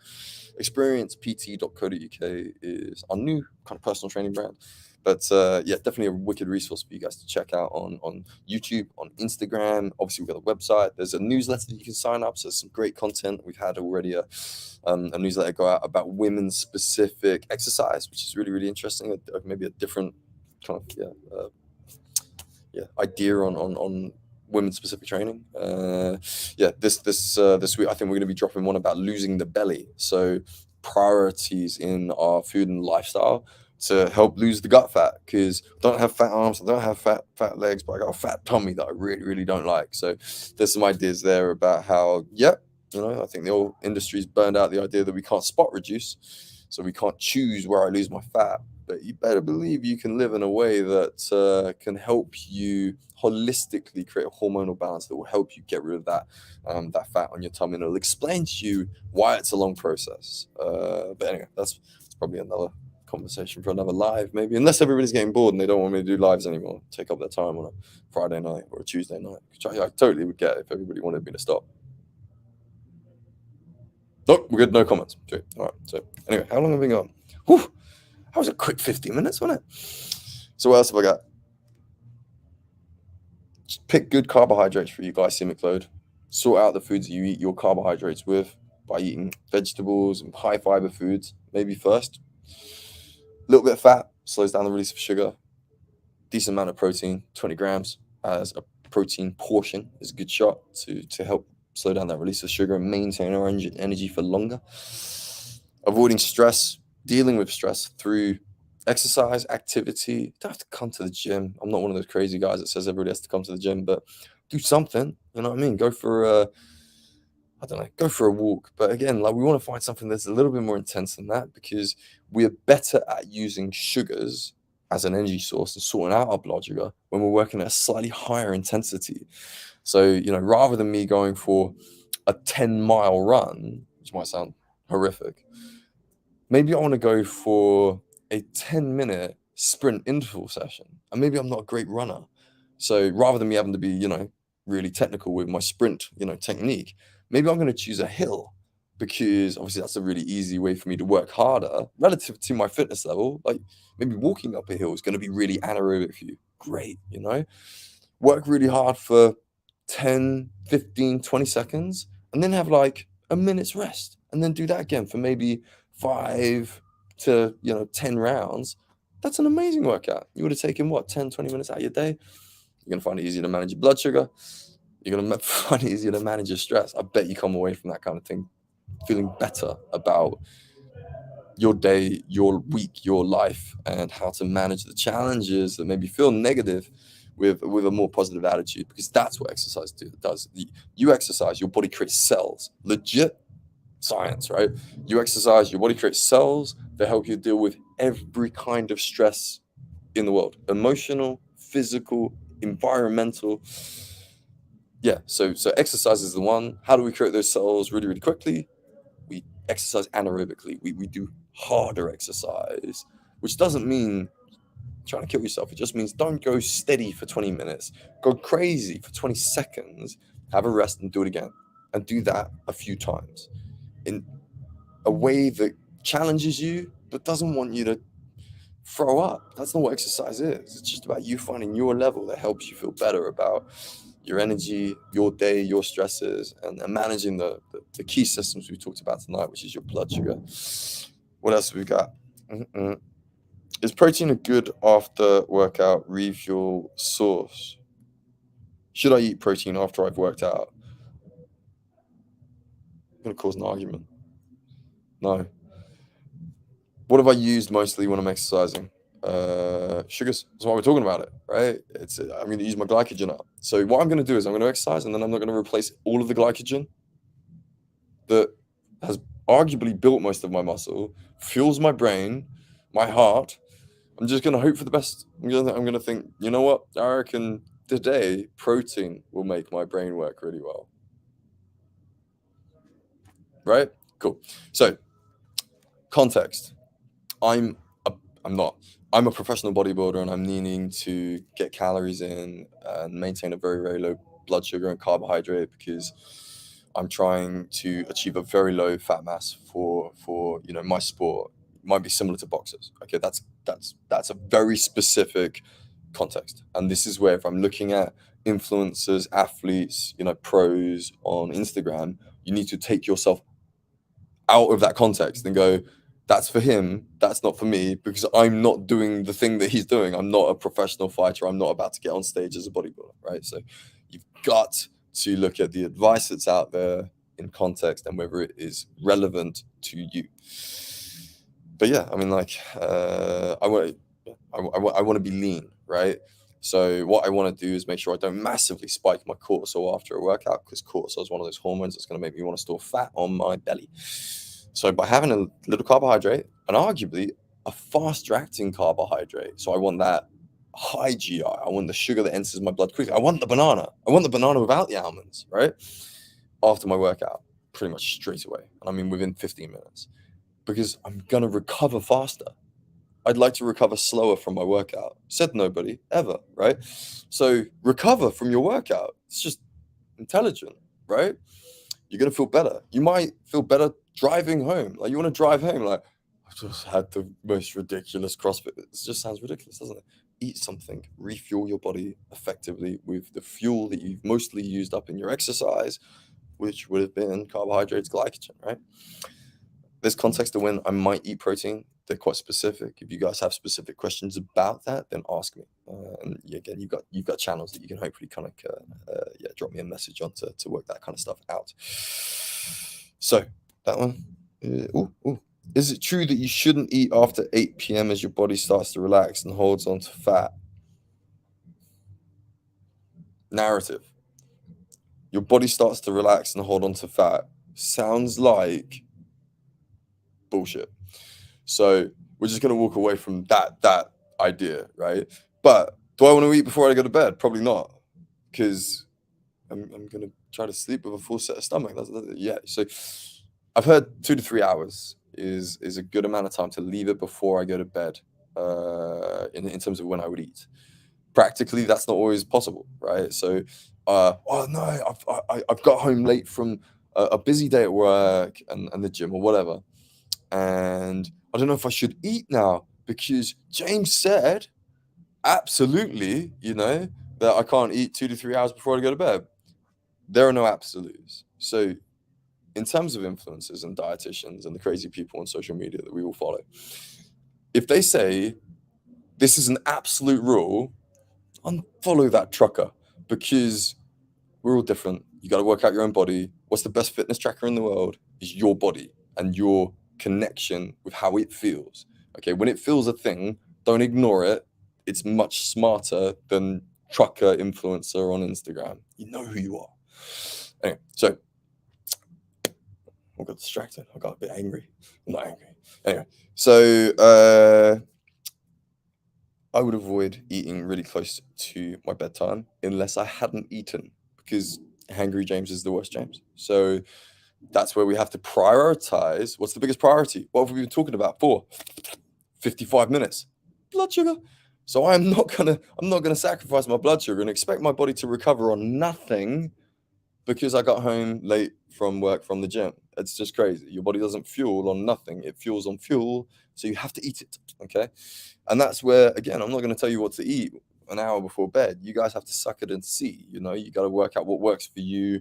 Experiencept.co.uk is our new kind of personal training brand. But definitely a wicked resource for you guys to check out on YouTube, on Instagram. Obviously, we've got a website. There's a newsletter that you can sign up. So there's some great content. We've had already a newsletter go out about women's specific exercise, which is really, really interesting. Maybe a different kind of idea on women's specific training. This week I think we're going to be dropping one about losing the belly. So priorities in our food and lifestyle to help lose the gut fat, because I don't have fat arms, I don't have fat legs, but I got a fat tummy that I really, really don't like. So there's some ideas there about how, I think the whole industry's burned out the idea that we can't spot reduce, so we can't choose where I lose my fat. But you better believe you can live in a way that can help you holistically create a hormonal balance that will help you get rid of that fat on your tummy, and it'll explain to you why it's a long process. But anyway, that's probably another conversation for another live, maybe, unless everybody's getting bored and they don't want me to do lives anymore, take up their time on a Friday night or a Tuesday night, which I totally would get if everybody wanted me to stop. Nope, we're good, no comments. Sweet. All right, so anyway, how long have we gone? Whew, that was a quick 15 minutes, wasn't it? So what else have I got? Just pick good carbohydrates for your glycemic load. Sort out the foods that you eat your carbohydrates with by eating vegetables and high fiber foods, maybe first. A little bit of fat slows down the release of sugar. Decent amount of protein, 20 grams as a protein portion is a good shot to help slow down that release of sugar and maintain our energy for longer. Avoiding stress, dealing with stress through exercise, activity. You don't have to come to the gym. I'm not one of those crazy guys that says everybody has to come to the gym, but do something. You know what I mean? Go for a walk. But again, we want to find something that's a little bit more intense than that, because we're better at using sugars as an energy source and sorting out our blood sugar when we're working at a slightly higher intensity. So, rather than me going for a 10-mile run, which might sound horrific, maybe I want to go for a 10-minute sprint interval session. And maybe I'm not a great runner. So rather than me having to be, really technical with my sprint, technique, maybe I'm going to choose a hill, because obviously that's a really easy way for me to work harder relative to my fitness level. Like maybe walking up a hill is going to be really anaerobic for you. Great, work really hard for 10, 15, 20 seconds, and then have like a minute's rest, and then do that again for maybe 5 to 10 rounds. That's an amazing workout. You would have taken 10, 20 minutes out of your day. You're going to find it easier to manage your blood sugar. You're going to find it easier to manage your stress. I bet you come away from that kind of thing feeling better about your day, your week, your life, and how to manage the challenges that maybe feel negative with a more positive attitude, because that's what exercise does. You exercise, your body creates cells. Legit science, right? You exercise, your body creates cells that help you deal with every kind of stress in the world. Emotional, physical, environmental. Yeah, so exercise is the one. How do we create those cells really, really quickly? We exercise anaerobically. We do harder exercise, which doesn't mean trying to kill yourself. It just means don't go steady for 20 minutes. Go crazy for 20 seconds, have a rest, and do it again. And do that a few times in a way that challenges you but doesn't want you to throw up. That's not what exercise is. It's just about you finding your level that helps you feel better about your energy, your day, your stresses, and managing the key systems we talked about tonight, which is your blood sugar. What else have we got? Is protein a good after workout refuel source? Should I eat protein after I've worked out? I'm going to cause an argument. No. What have I used mostly when I'm exercising? Sugars. That's why we're talking about it, right? I'm going to use my glycogen up. So what I'm going to do is I'm going to exercise, and then I'm not going to replace all of the glycogen that has arguably built most of my muscle, fuels my brain, my heart. I'm just going to hope for the best. I'm going to think, you know what? I reckon today protein will make my brain work really well. Right? Cool. So context. I'm a professional bodybuilder, and I'm needing to get calories in and maintain a very, very low blood sugar and carbohydrate because I'm trying to achieve a very low fat mass for my sport. It might be similar to boxers. Okay, that's a very specific context. And this is where, if I'm looking at influencers, athletes, pros on Instagram, you need to take yourself out of that context and go, that's for him, that's not for me, because I'm not doing the thing that he's doing. I'm not a professional fighter. I'm not about to get on stage as a bodybuilder, right? So you've got to look at the advice that's out there in context and whether it is relevant to you. But yeah, I mean, I want to be lean, right? So what I want to do is make sure I don't massively spike my cortisol after a workout, because cortisol is one of those hormones that's going to make me want to store fat on my belly. So by having a little carbohydrate, and arguably a faster acting carbohydrate, so I want that high GI, I want the sugar that enters my blood quickly. I want the banana without the almonds, right? After my workout, pretty much straight away. And I mean within 15 minutes, because I'm going to recover faster. I'd like to recover slower from my workout. Said nobody ever, right? So recover from your workout. It's just intelligent, right? You're going to feel better. You might feel better driving home. Like, you want to drive home, like, I just had the most ridiculous CrossFit. It just sounds ridiculous, doesn't it? Eat something, refuel your body effectively with the fuel that you've mostly used up in your exercise, which would have been carbohydrates, glycogen, right? There's context to when I might eat protein. They're quite specific. If you guys have specific questions about that, then ask me. And again, you've got channels that you can hopefully kind of drop me a message on to work that kind of stuff out. So that one. Is it true that you shouldn't eat after 8 p.m. as your body starts to relax and holds on to fat? Narrative. Your body starts to relax and hold on to fat. Sounds like bullshit. So we're just going to walk away from that idea, right? But do I want to eat before I go to bed? Probably not, because I'm going to try to sleep with a full set of stomach. Yeah. So I've heard 2 to 3 hours is a good amount of time to leave it before I go to bed, in terms of when I would eat. Practically, that's not always possible, right? So, I've got home late from a busy day at work and the gym or whatever, and I don't know if I should eat now because James said absolutely, that I can't eat 2 to 3 hours before I go to bed. There are no absolutes. So in terms of influencers and dietitians and the crazy people on social media that we all follow, if they say this is an absolute rule, unfollow that trucker, because we're all different. You got to work out your own body. What's the best fitness tracker in the world is your body and your connection with how it feels. Okay, when it feels a thing, don't ignore it. It's much smarter than trucker influencer on Instagram. You know who you are. Anyway, so I got distracted. I got a bit angry. I'm not angry. Anyway, so I would avoid eating really close to my bedtime unless I hadn't eaten, because Hangry James is the worst James. So that's where we have to prioritize. What's the biggest priority? What have we been talking about for 55 minutes? Blood sugar. So I'm not gonna sacrifice my blood sugar and expect my body to recover on nothing because I got home late from work from the gym. It's just crazy. Your body doesn't fuel on nothing. It fuels on fuel. So you have to eat it. Okay. And that's where, again, I'm not going to tell you what to eat an hour before bed. You guys have to suck it and see. You know, you got to work out what works for you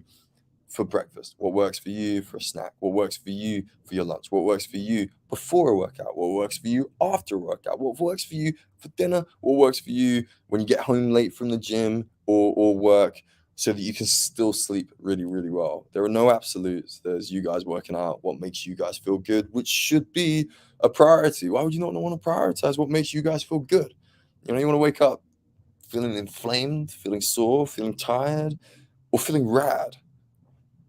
for breakfast, what works for you for a snack, what works for you for your lunch, what works for you before a workout, what works for you after a workout, what works for you for dinner, what works for you when you get home late from the gym or work, so that you can still sleep really, really well. There are no absolutes. There's you guys working out what makes you guys feel good, which should be a priority. Why would you not want to prioritize what makes you guys feel good? You know, you want to wake up feeling inflamed, feeling sore, feeling tired, or feeling rad.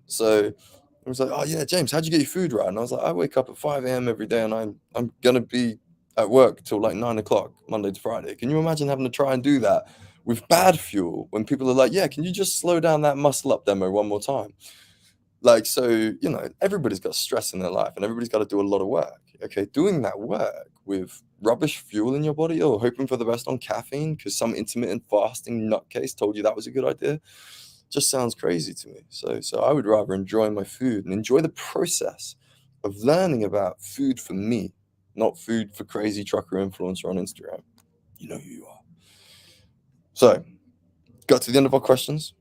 So I was like, oh yeah, James, how'd you get your food right? And I was like, I wake up at 5 a.m. every day and I'm gonna be at work till like 9 o'clock, Monday to Friday. Can you imagine having to try and do that with bad fuel when people are like, yeah, can you just slow down that muscle up demo one more time? Like, so, you know, everybody's got stress in their life and everybody's got to do a lot of work. Okay, doing that work with rubbish fuel in your body or hoping for the best on caffeine because some intermittent fasting nutcase told you that was a good idea just sounds crazy to me. So I would rather enjoy my food and enjoy the process of learning about food for me, not food for crazy trucker influencer on Instagram. You know who you are. So, got to the end of our questions.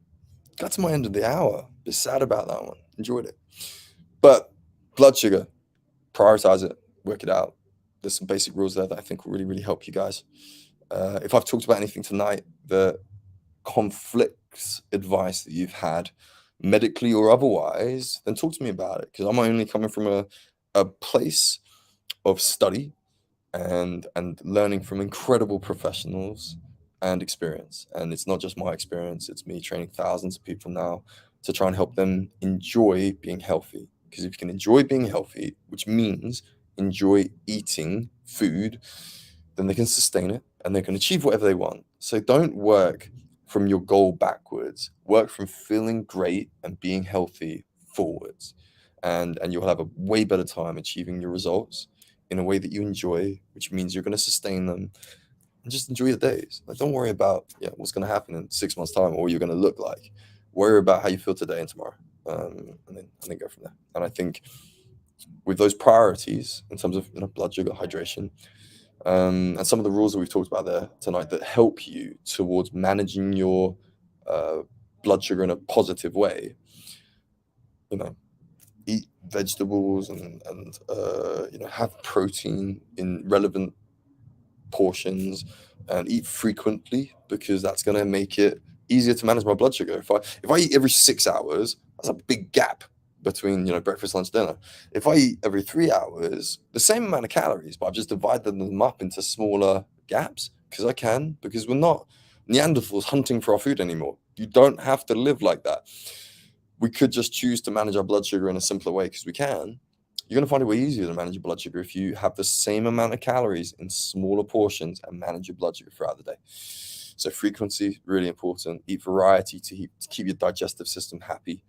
Got to my end of the hour. Bit sad about that one. Enjoyed it. But blood sugar, prioritize it, work it out. There's some basic rules there that I think will really, really help you guys. If I've talked about anything tonight that conflicts advice that you've had, medically or otherwise, then talk to me about it, because I'm only coming from a place of study and learning from incredible professionals and experience. And it's not just my experience, it's me training thousands of people now to try and help them enjoy being healthy. Because if you can enjoy being healthy, which means enjoy eating food, then they can sustain it and they can achieve whatever they want. So don't work from your goal backwards. Work from feeling great and being healthy forwards. And you'll have a way better time achieving your results in a way that you enjoy, which means you're going to sustain them and just enjoy the days. Like, don't worry about what's going to happen in 6 months' time or what you're going to look like. Worry about how you feel today and tomorrow, and then go from there. And I think with those priorities in terms of blood sugar, hydration, and some of the rules that we've talked about there tonight that help you towards managing your blood sugar in a positive way, eat vegetables and have protein in relevant portions and eat frequently, because that's going to make it easier to manage my blood sugar. If I eat every 6 hours, that's a big gap between breakfast, lunch, dinner. If I eat every 3 hours, the same amount of calories, but I've just divided them up into smaller gaps, because we're not Neanderthals hunting for our food anymore. You don't have to live like that. We could just choose to manage our blood sugar in a simpler way, because we can. You're going to find it way easier to manage your blood sugar if you have the same amount of calories in smaller portions and manage your blood sugar throughout the day. So frequency, really important. Eat variety to keep your digestive system happy.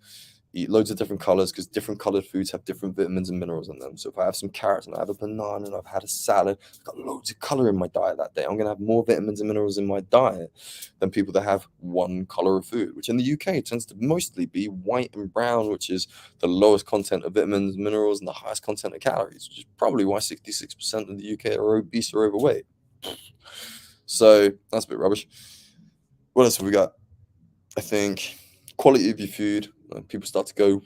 Eat loads of different colors, because different colored foods have different vitamins and minerals in them. So if I have some carrots and I have a banana and I've had a salad, I've got loads of color in my diet that day. I'm going to have more vitamins and minerals in my diet than people that have one color of food, which in the UK tends to mostly be white and brown, which is the lowest content of vitamins, minerals, and the highest content of calories, which is probably why 66% of the UK are obese or overweight. So that's a bit rubbish. What else have we got? I think quality of your food. People start to go,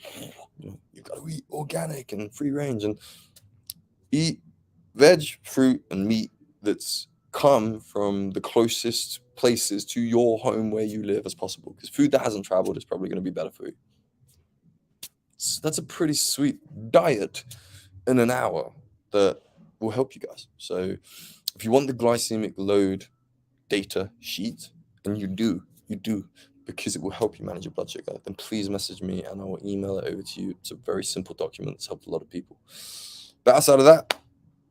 you've got to eat organic and free range, and eat veg, fruit, and meat that's come from the closest places to your home where you live as possible, because food that hasn't traveled is probably going to be better for you. So that's a pretty sweet diet in an hour that will help you guys. So if you want the glycemic load data sheet, and you do, because it will help you manage your blood sugar, then please message me and I will email it over to you. It's a very simple document that's helped a lot of people. But outside of that,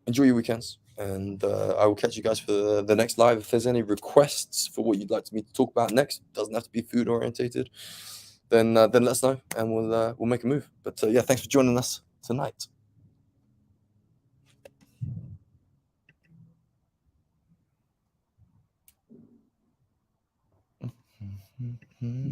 enjoy your weekends, and I will catch you guys for the next live. If there's any requests for what you'd like me to talk about next, doesn't have to be food orientated, then let us know and we'll make a move. But thanks for joining us tonight. Mm-hmm.